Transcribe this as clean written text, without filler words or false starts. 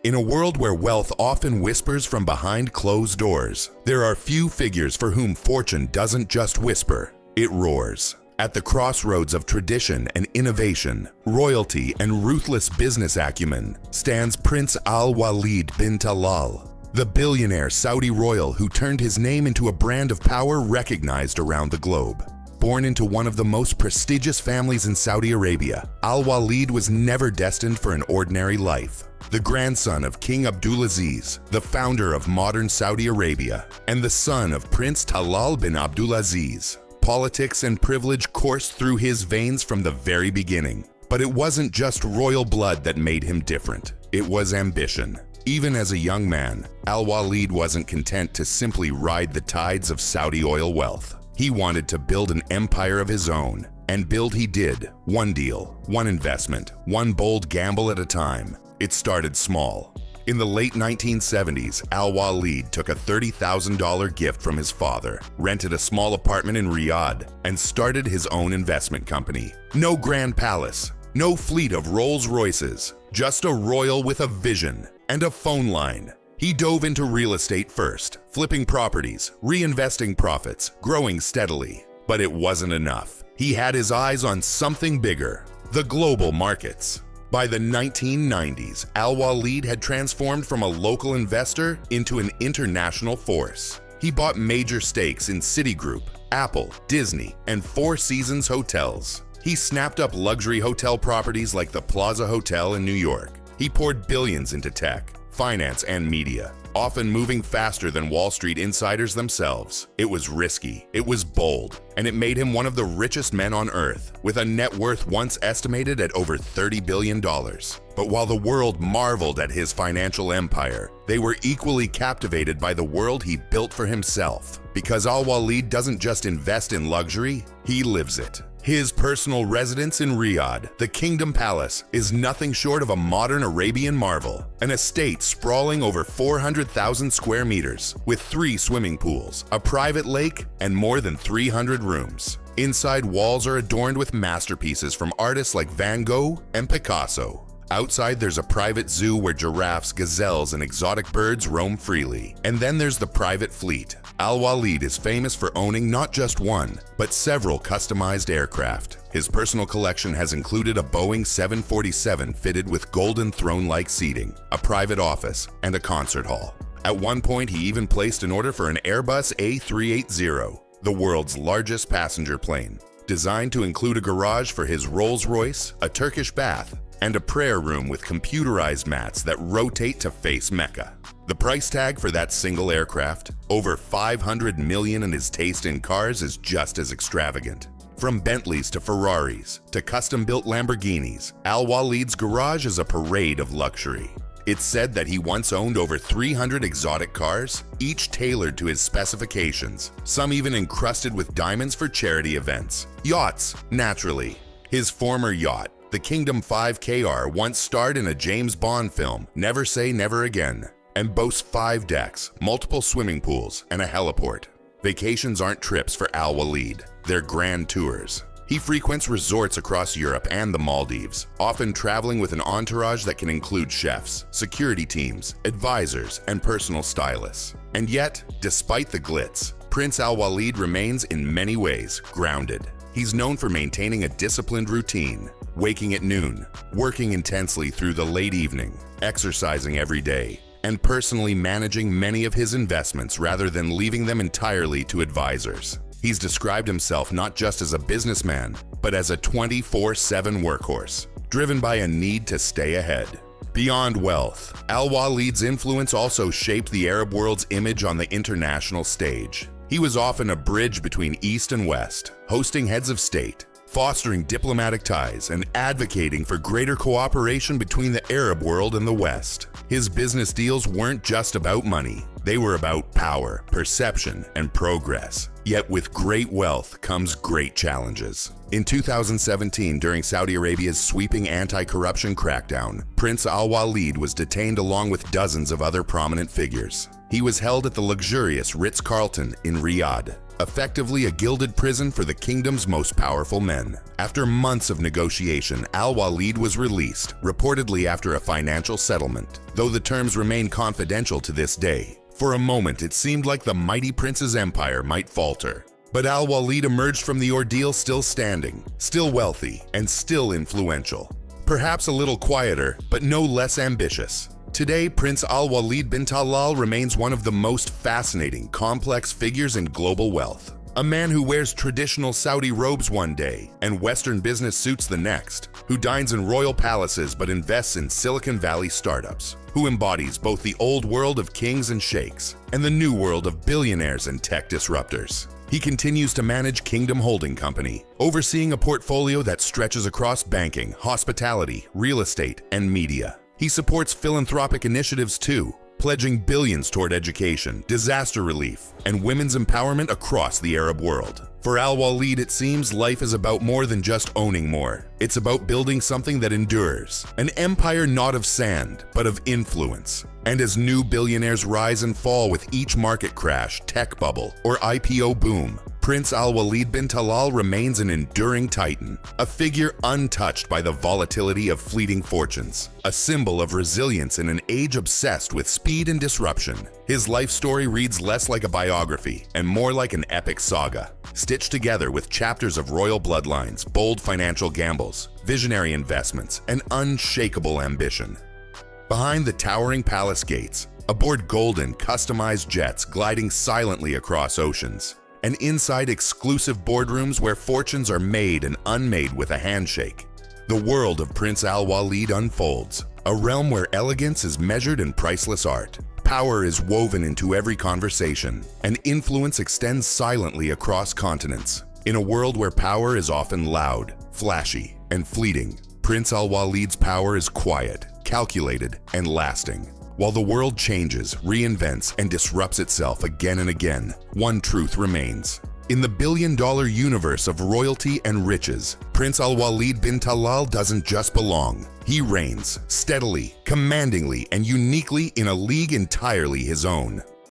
In a world where wealth often whispers from behind closed doors, there are few figures for whom fortune doesn't just whisper, it roars. At the crossroads of tradition and innovation, royalty and ruthless business acumen stands Prince Waleed Bin Talal, the billionaire Saudi royal who turned his name into a brand of power recognized around the globe. Born into one of the most prestigious families in Saudi Arabia, Waleed was never destined for an ordinary life. The grandson of King Abdulaziz, the founder of modern Saudi Arabia, and the son of Prince Talal bin Abdulaziz, politics and privilege coursed through his veins from the very beginning. But it wasn't just royal blood that made him different. It was ambition. Even as a young man, Waleed wasn't content to simply ride the tides of Saudi oil wealth. He wanted to build an empire of his own, and build he did, one deal, one investment, one bold gamble at a time. It started small. In the late 1970s, Waleed took a $30,000 gift from his father, rented a small apartment in Riyadh, and started his own investment company. No grand palace, no fleet of Rolls Royces, just a royal with a vision and a phone line. He dove into real estate first, flipping properties, reinvesting profits, growing steadily. But it wasn't enough. He had his eyes on something bigger, the global markets. By the 1990s, Waleed had transformed from a local investor into an international force. He bought major stakes in Citigroup, Apple, Disney, and Four Seasons hotels. He snapped up luxury hotel properties like the Plaza Hotel in New York. He poured billions into tech, finance, and media, often moving faster than Wall Street insiders themselves. It was risky, it was bold, and it made him one of the richest men on earth, with a net worth once estimated at over $30 billion. But while the world marveled at his financial empire, they were equally captivated by the world he built for himself. Because Waleed doesn't just invest in luxury, he lives it. His personal residence in Riyadh, the Kingdom Palace, is nothing short of a modern Arabian marvel. An estate sprawling over 400,000 square meters, with 3 swimming pools, a private lake, and more than 300 rooms. Inside, walls are adorned with masterpieces from artists like Van Gogh and Picasso. Outside, there's a private zoo where giraffes, gazelles, and exotic birds roam freely. And then there's the private fleet. Waleed is famous for owning not just one, but several customized aircraft. His personal collection has included a Boeing 747 fitted with golden throne-like seating, a private office, and a concert hall. At one point, he even placed an order for an Airbus A380, the world's largest passenger plane, designed to include a garage for his Rolls-Royce, a Turkish bath, and a prayer room with computerized mats that rotate to face Mecca. The price tag for that single aircraft, over $500 million, and his taste in cars is just as extravagant. From Bentleys to Ferraris to custom-built Lamborghinis, Waleed's garage is a parade of luxury. It's said that he once owned over 300 exotic cars, each tailored to his specifications, some even encrusted with diamonds for charity events. Yachts, naturally. His former yacht, the Kingdom 5KR, once starred in a James Bond film, Never Say Never Again, and boasts 5 decks, multiple swimming pools, and a heliport. Vacations aren't trips for Waleed, they're grand tours. He frequents resorts across Europe and the Maldives, often traveling with an entourage that can include chefs, security teams, advisors, and personal stylists. And yet, despite the glitz, Prince Waleed remains in many ways grounded. He's known for maintaining a disciplined routine, waking at noon, working intensely through the late evening, exercising every day, and personally managing many of his investments rather than leaving them entirely to advisors. He's described himself not just as a businessman, but as a 24/7 workhorse, driven by a need to stay ahead. Beyond wealth, Waleed's influence also shaped the Arab world's image on the international stage. He was often a bridge between East and West, hosting heads of state, fostering diplomatic ties, and advocating for greater cooperation between the Arab world and the West. His business deals weren't just about money. They were about power, perception, and progress. Yet with great wealth comes great challenges. In 2017, during Saudi Arabia's sweeping anti-corruption crackdown, Prince Waleed was detained along with dozens of other prominent figures. He was held at the luxurious Ritz-Carlton in Riyadh. effectively a gilded prison for the kingdom's most powerful men. After months of negotiation, Al-Waleed was released, reportedly after a financial settlement, though the terms remain confidential to this day. For a moment, it seemed like the mighty prince's empire might falter. But Al-Waleed emerged from the ordeal still standing, still wealthy, and still influential. Perhaps a little quieter, but no less ambitious. Today, Prince Al-Waleed Bin Talal remains one of the most fascinating, complex figures in global wealth. A man who wears traditional Saudi robes one day and Western business suits the next, who dines in royal palaces but invests in Silicon Valley startups, who embodies both the old world of kings and sheikhs and the new world of billionaires and tech disruptors. He continues to manage Kingdom Holding Company, overseeing a portfolio that stretches across banking, hospitality, real estate, and media. He supports philanthropic initiatives too, pledging billions toward education, disaster relief, and women's empowerment across the Arab world. For Al-Waleed, it seems life is about more than just owning more. It's about building something that endures, an empire not of sand, but of influence. And as new billionaires rise and fall with each market crash, tech bubble, or IPO boom, Prince Al-Waleed Bin Talal remains an enduring titan, a figure untouched by the volatility of fleeting fortunes, a symbol of resilience in an age obsessed with speed and disruption. His life story reads less like a biography and more like an epic saga, stitched together with chapters of royal bloodlines, bold financial gambles, visionary investments, and unshakable ambition. Behind the towering palace gates, aboard golden, customized jets gliding silently across oceans, and inside exclusive boardrooms where fortunes are made and unmade with a handshake, the world of Prince Al-Waleed unfolds, a realm where elegance is measured in priceless art. Power is woven into every conversation, and influence extends silently across continents. In a world where power is often loud, flashy, and fleeting, Prince Al-Waleed's power is quiet, calculated, and lasting. While the world changes, reinvents, and disrupts itself again and again, one truth remains. In the billion-dollar universe of royalty and riches, Prince Al-Waleed Bin Talal doesn't just belong. He reigns steadily, commandingly, and uniquely in a league entirely his own.